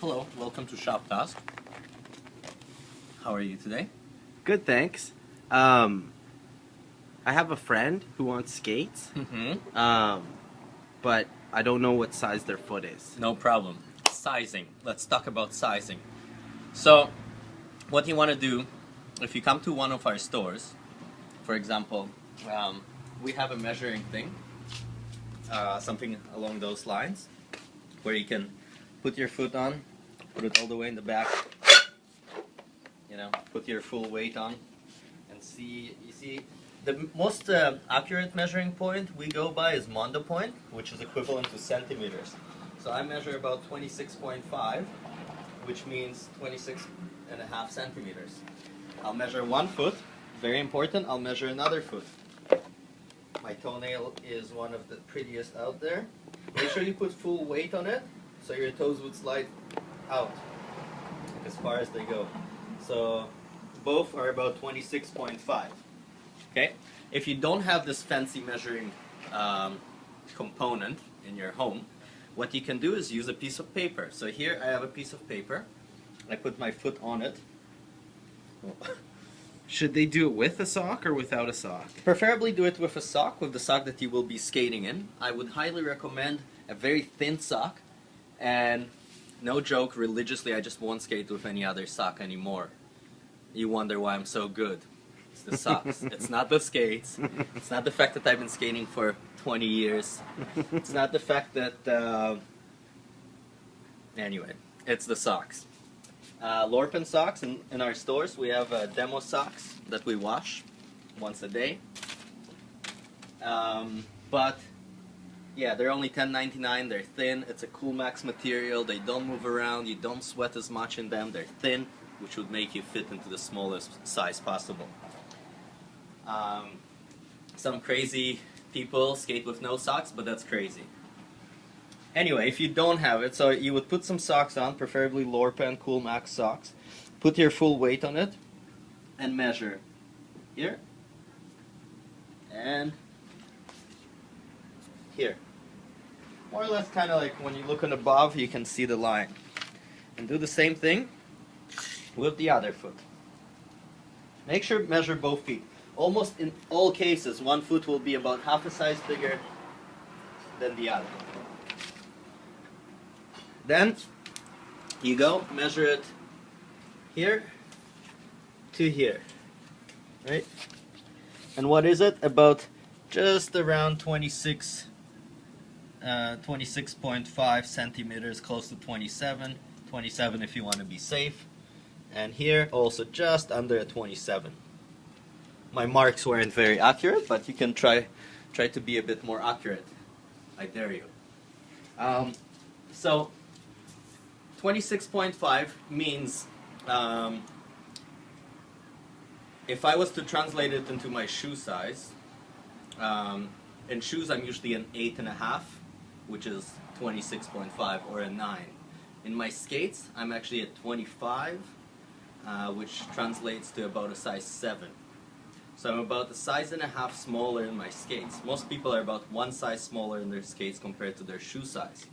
Hello, welcome to Shop Task. How are you today? Good, thanks. I have a friend who wants skates, but I don't know what size their foot is. No problem. Sizing. Let's talk about sizing. So, what you want to do, if you come to one of our stores, for example, we have a measuring thing, something along those lines, where you can put your foot on, put it all the way in the back, put your full weight on, and see, you see, the most accurate measuring point we go by is Mondo point, which is equivalent to centimeters. So I measure about 26.5, which means 26.5 centimeters. I'll measure one foot, very important, I'll measure another foot. My toenail is one of the prettiest out there. Make sure you put full weight on it, so your toes would slide out, like as far as they go. So both are about 26.5. Okay? If you don't have this fancy measuring component in your home, what you can do is use a piece of paper. So here I have a piece of paper. I put my foot on it. Should they do it with a sock or without a sock? Preferably do it with a sock, with the sock that you will be skating in. I would highly recommend a very thin sock, and no joke, religiously I just won't skate with any other sock anymore. You wonder why I'm so good. It's the socks. It's not the skates. It's not the fact that I've been skating for 20 years. It's not the fact that, anyway, it's the socks. Lorpen socks in our stores, we have demo socks that we wash once a day. But yeah, they're only $10.99, they're thin, it's a Coolmax material, they don't move around, you don't sweat as much in them, they're thin, which would make you fit into the smallest size possible. Some crazy people skate with no socks, but that's crazy. Anyway, if you don't have it, so you would put some socks on, preferably Lorpen Coolmax socks, put your full weight on it, and measure here, and here. More or less kind of like when you look on above, you can see the line. And do the same thing with the other foot. Make sure to measure both feet. Almost in all cases, one foot will be about half a size bigger than the other. Then you go measure it here to here, right? And what is it? About just around 26.5 centimeters, close to 27 if you want to be safe. And here also just under a 27. My marks weren't very accurate, but you can try to be a bit more accurate. I dare you. So 26.5 means, if I was to translate it into my shoe size, in shoes I'm usually an 8.5, which is 26.5, or a 9. In my skates, I'm actually at 25, which translates to about a size 7. So I'm about a size and a half smaller in my skates. Most people are about one size smaller in their skates compared to their shoe size.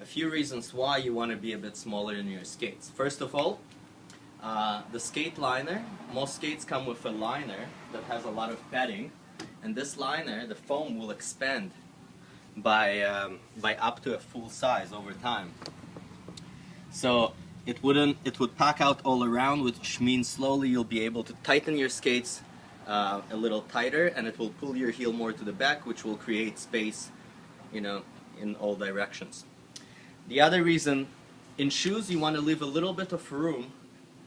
A few reasons why you want to be a bit smaller in your skates. First of all, the skate liner. Most skates come with a liner that has a lot of padding, and this liner, the foam, will expand by up to a full size over time. So it would pack out all around, which means slowly you'll be able to tighten your skates a little tighter, and it will pull your heel more to the back, which will create space, in all directions. The other reason, in shoes you want to leave a little bit of room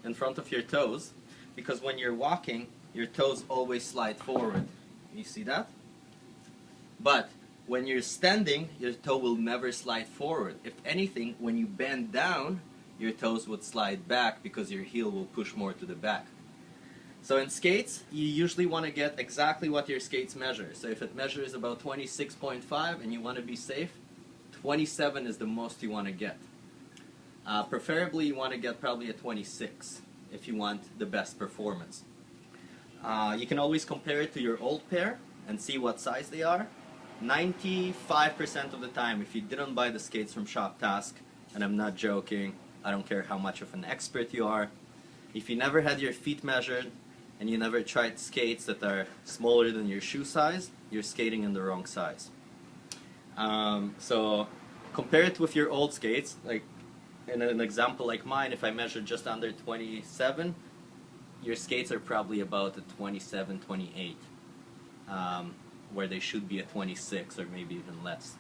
in front of your toes, because when you're walking, your toes always slide forward. You see that? But when you're standing, your toe will never slide forward. If anything, when you bend down, your toes would slide back because your heel will push more to the back. So in skates, you usually want to get exactly what your skates measure. So if it measures about 26.5 and you want to be safe, 27 is the most you want to get. Preferably you want to get probably a 26 if you want the best performance. You can always compare it to your old pair and see what size they are. 95% of the time, if you didn't buy the skates from Shop Task, and I'm not joking, I don't care how much of an expert you are. If you never had your feet measured and you never tried skates that are smaller than your shoe size, you're skating in the wrong size. So compare it with your old skates. Like in an example like mine, if I measure just under 27, your skates are probably about a 27, 28, where they should be a 26 or maybe even less.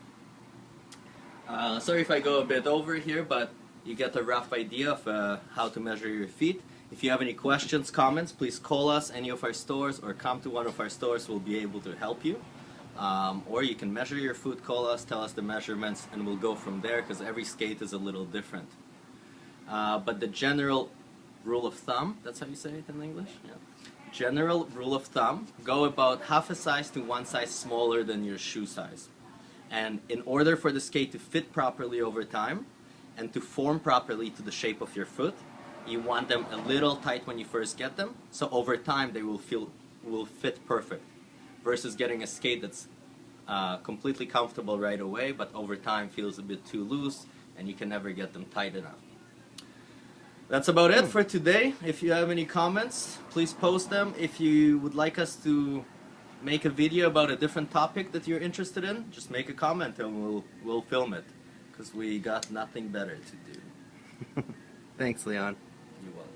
Sorry if I go a bit over here, but you get a rough idea of how to measure your feet. If you have any questions, comments, please call us, any of our stores, or come to one of our stores. We'll be able to help you. Or you can measure your foot, call us, tell us the measurements, and we'll go from there, because every skate is a little different. But the general rule of thumb, that's how you say it in English? Yeah. General rule of thumb, go about half a size to one size smaller than your shoe size. And in order for the skate to fit properly over time, and to form properly to the shape of your foot, you want them a little tight when you first get them, so over time they will fit perfect. Versus getting a skate that's completely comfortable right away, but over time feels a bit too loose, and you can never get them tight enough. That's about it for today. If you have any comments, please post them. If you would like us to make a video about a different topic that you're interested in, just make a comment and we'll film it, because we got nothing better to do. Thanks, Leon. You're welcome.